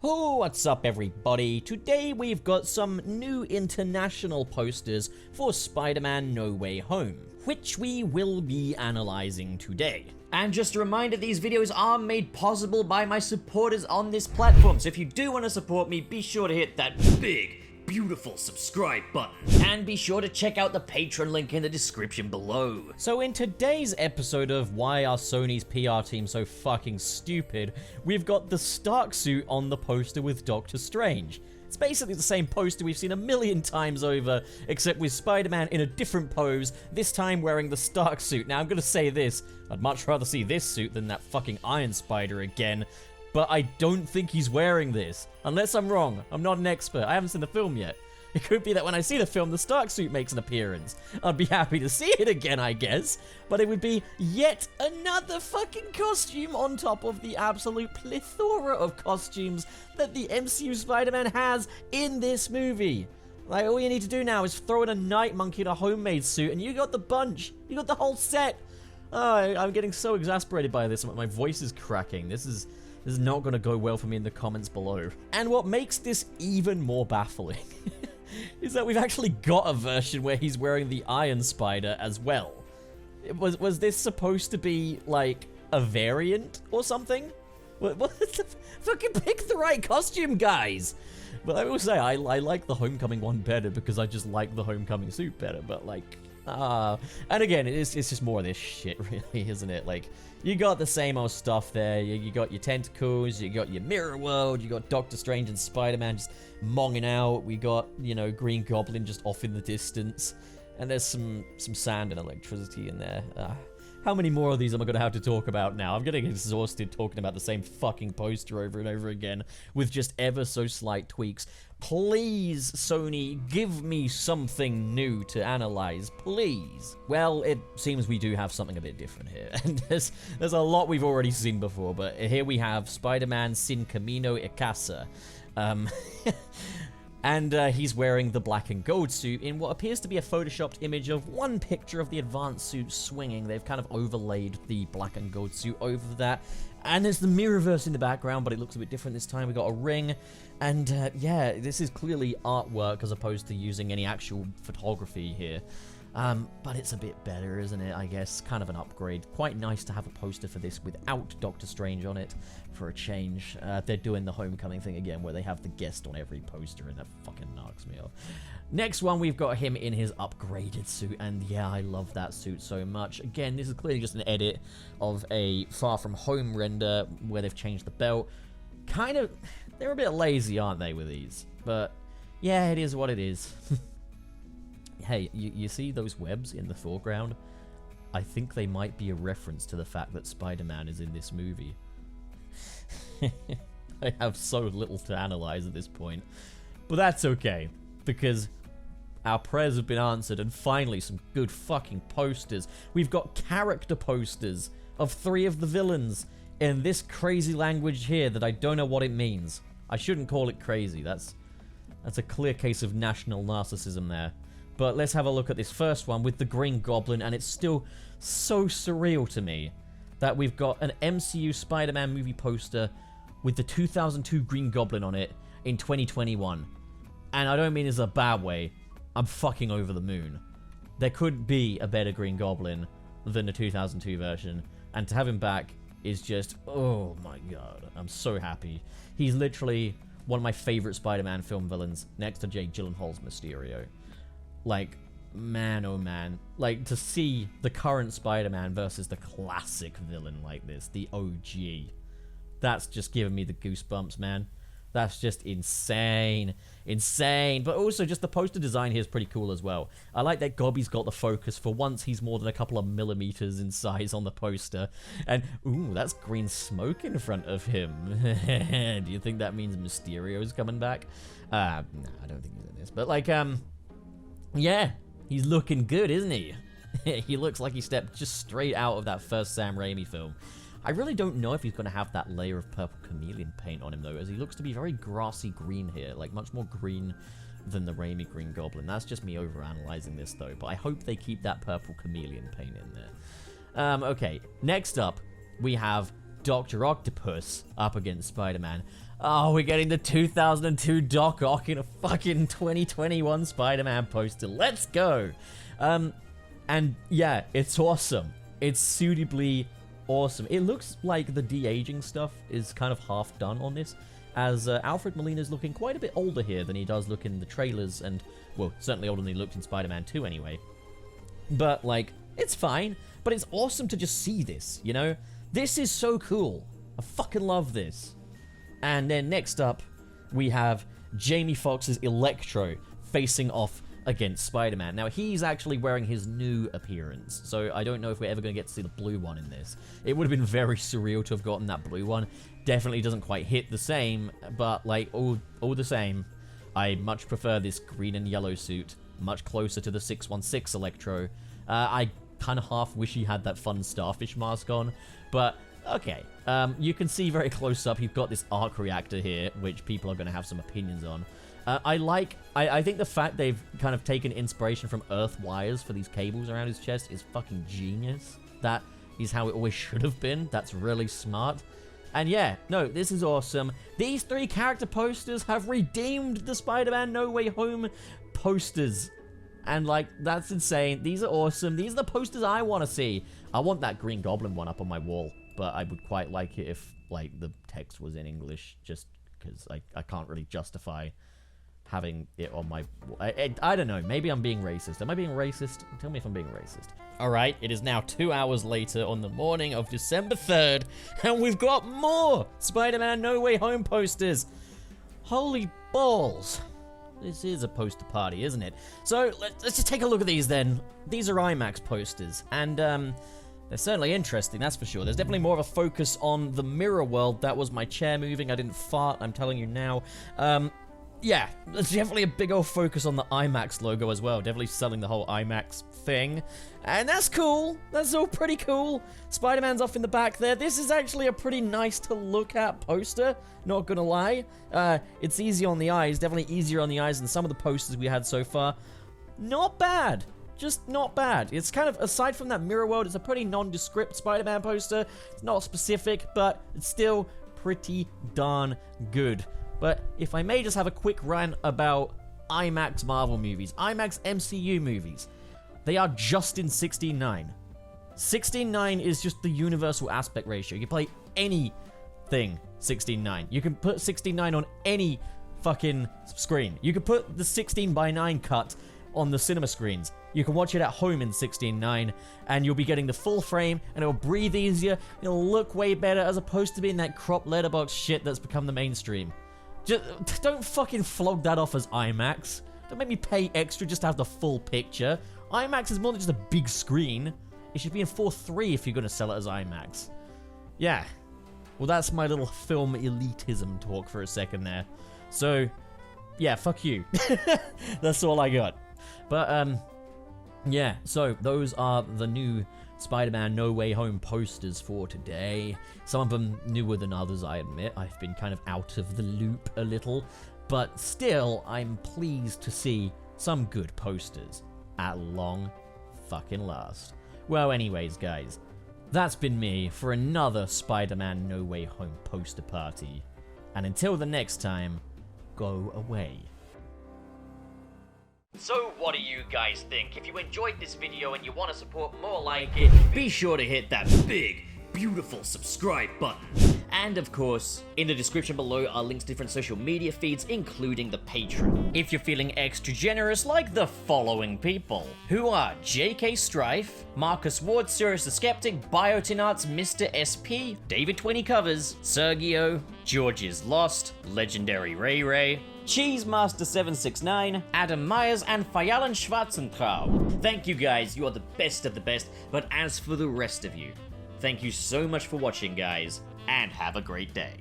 Oh, what's up everybody? Today we've got some new international posters for Spider-Man No Way Home, which we will be analyzing today. And just a reminder, these videos are made possible by my supporters on this platform, so if you do want to support me, be sure to hit that big, beautiful subscribe button. And be sure to check out the Patreon link in the description below. So in today's episode of Why Are Sony's PR Team So Fucking Stupid, we've got the Stark suit on the poster with Doctor Strange. It's basically the same poster we've seen a million times over, except with Spider-Man in a different pose, this time wearing the Stark suit. Now I'm gonna say this, I'd much rather see this suit than that fucking Iron Spider again. But I don't think he's wearing this. Unless I'm wrong. I'm not an expert. I haven't seen the film yet. It could be that when I see the film, the Stark suit makes an appearance. I'd be happy to see it again, I guess. But it would be yet another fucking costume on top of the absolute plethora of costumes that the MCU Spider-Man has in this movie. Like, all you need to do now is throw in a night monkey in a homemade suit, and you got the bunch. You got the whole set. Oh, I'm getting so exasperated by this. My voice is cracking. This is not going to go well for me in the comments below. And what makes this even more baffling is that we've actually got a version where he's wearing the Iron Spider as well. Was this supposed to be, like, a variant or something? What the fucking pick the right costume, guys! But I will say, I like the Homecoming one better because I just like the Homecoming suit better, but, like... and again, it's just more of this shit, really, isn't it? Like, you got the same old stuff there. You got your tentacles, you got your mirror world, you got Doctor Strange and Spider-Man just monging out. We got, you know, Green Goblin just off in the distance. And there's some sand and electricity in there. How many more of these am I going to have to talk about now? I'm getting exhausted talking about the same fucking poster over and over again with just ever so slight tweaks. Please, Sony, give me something new to analyze, please. Well, it seems we do have something a bit different here. And there's a lot we've already seen before, but here we have Spider-Man Sin Camino y Casa. And he's wearing the black and gold suit in what appears to be a photoshopped image of one picture of the advanced suit swinging. They've kind of overlaid the black and gold suit over that. And there's the Mirrorverse in the background, but it looks a bit different this time. We got a ring. And yeah, this is clearly artwork as opposed to using any actual photography here. But it's a bit better, isn't it? I guess kind of an upgrade. Quite nice to have a poster for this without Doctor Strange on it for a change. They're doing the Homecoming thing again where they have the guest on every poster and that fucking knocks me off. Next one, we've got him in his upgraded suit, and yeah, I love that suit so much. Again, this is clearly just an edit of a Far From Home render where they've changed the belt. Kind of, they're a bit lazy, aren't they, with these? But yeah, it is what it is. Hey, you see those webs in the foreground? I think they might be a reference to the fact that Spider-Man is in this movie. I have so little to analyze at this point. But that's okay, because our prayers have been answered, and finally some good fucking posters. We've got character posters of 3 of the villains in this crazy language here that I don't know what it means. I shouldn't call it crazy. That's a clear case of national narcissism there. But let's have a look at this first one with the Green Goblin, and it's still so surreal to me that we've got an MCU Spider-Man movie poster with the 2002 Green Goblin on it in 2021. And I don't mean this in a bad way. I'm fucking over the moon. There could be a better Green Goblin than the 2002 version, and to have him back is just, oh my god, I'm so happy. He's literally one of my favorite Spider-Man film villains, next to Jake Gyllenhaal's Mysterio. Like, man, oh man. Like, to see the current Spider-Man versus the classic villain like this, the OG, that's just giving me the goosebumps, man. That's just insane. Insane. But also, just the poster design here is pretty cool as well. I like that Gobby's got the focus. For once, he's more than a couple of millimeters in size on the poster. And, ooh, that's green smoke in front of him. Do you think that means Mysterio's coming back? Nah, I don't think he's in this. But, like, yeah, he's looking good, isn't he? He looks like he stepped just straight out of that first Sam Raimi film. I really don't know if he's going to have that layer of purple chameleon paint on him, though, as he looks to be very grassy green here, like much more green than the Raimi Green Goblin. That's just me overanalyzing this, though, but I hope they keep that purple chameleon paint in there. Okay, next up, we have Dr. Octopus up against Spider-Man. Oh, we're getting the 2002 Doc Ock in a fucking 2021 Spider-Man poster. Let's go! And yeah, it's awesome. It's suitably awesome. It looks like the de-aging stuff is kind of half done on this, as Alfred Molina is looking quite a bit older here than he does look in the trailers, and, well, certainly older than he looked in Spider-Man 2 anyway. But, like, it's fine, but it's awesome to just see this, you know? This is so cool. I fucking love this. And then next up, we have Jamie Foxx's Electro facing off against Spider-Man. Now, he's actually wearing his new appearance, so I don't know if we're ever going to get to see the blue one in this. It would have been very surreal to have gotten that blue one. Definitely doesn't quite hit the same, but, like, all the same, I much prefer this green and yellow suit, much closer to the 616 Electro. I kind of half wish he had that fun starfish mask on, but okay. You can see very close up, you've got this arc reactor here, which people are going to have some opinions on. I think the fact they've kind of taken inspiration from Earth wires for these cables around his chest is fucking genius. That is how it always should have been. That's really smart. And yeah, no, this is awesome. These 3 character posters have redeemed the Spider-Man No Way Home posters. And, like, that's insane. These are awesome. These are the posters I want to see. I want that Green Goblin one up on my wall, but I would quite like it if, like, the text was in English, just because I can't really justify having it on my... I don't know. Maybe I'm being racist. Am I being racist? Tell me if I'm being racist. Alright, it is now 2 hours later on the morning of December 3rd, and we've got more Spider-Man No Way Home posters. Holy balls. This is a poster party, isn't it? So, let's just take a look at these then. These are Imax posters, and they're certainly interesting, that's for sure. There's definitely more of a focus on the mirror world. That was my chair moving. I didn't fart, I'm telling you now. Yeah, there's definitely a big old focus on the IMAX logo as well. Definitely selling the whole IMAX thing. And that's cool. That's all pretty cool. Spider-Man's off in the back there. This is actually a pretty nice to look at poster. Not gonna lie. It's easy on the eyes. Definitely easier on the eyes than some of the posters we had so far. Not bad. Just not bad. It's kind of, aside from that mirror world, it's a pretty nondescript Spider-Man poster. It's not specific, but it's still pretty darn good. But if I may just have a quick rant about IMAX Marvel movies, IMAX MCU movies, they are just in 16:9. 16:9 is just the universal aspect ratio. You can play anything 16:9. You can put 16:9 on any fucking screen. You can put the 16:9 cut on the cinema screens. You can watch it at home in 16:9, and you'll be getting the full frame, and it'll breathe easier, it'll look way better, as opposed to being that crop letterbox shit that's become the mainstream. Just don't fucking flog that off as IMAX. Don't make me pay extra just to have the full picture. IMAX is more than just a big screen. It should be in 4:3 if you're going to sell it as IMAX. Yeah. Well, that's my little film elitism talk for a second there. So, yeah, fuck you. That's all I got. But, yeah, so those are the new Spider-Man No Way Home posters for today. Some of them newer than others, I admit. I've been kind of out of the loop a little, but still, I'm pleased to see some good posters at long fucking last. Well, anyways, guys, that's been me for another Spider-Man No Way Home poster party. And until the next time, go away. So what do you guys think? If you enjoyed this video and you want to support more like it, be sure to hit that big, beautiful subscribe button. And of course, in the description below are links to different social media feeds, including the Patreon. If you're feeling extra generous, like the following people, who are JK Strife, Marcus Ward, Sirius the Skeptic, Biotinarts, Mr. SP, David 20 Covers, Sergio, George is Lost, Legendary Ray Ray, Cheesemaster769, Adam Myers, and Fayalan Schwarzentraub. Thank you guys, you are the best of the best, but as for the rest of you, thank you so much for watching, guys, and have a great day.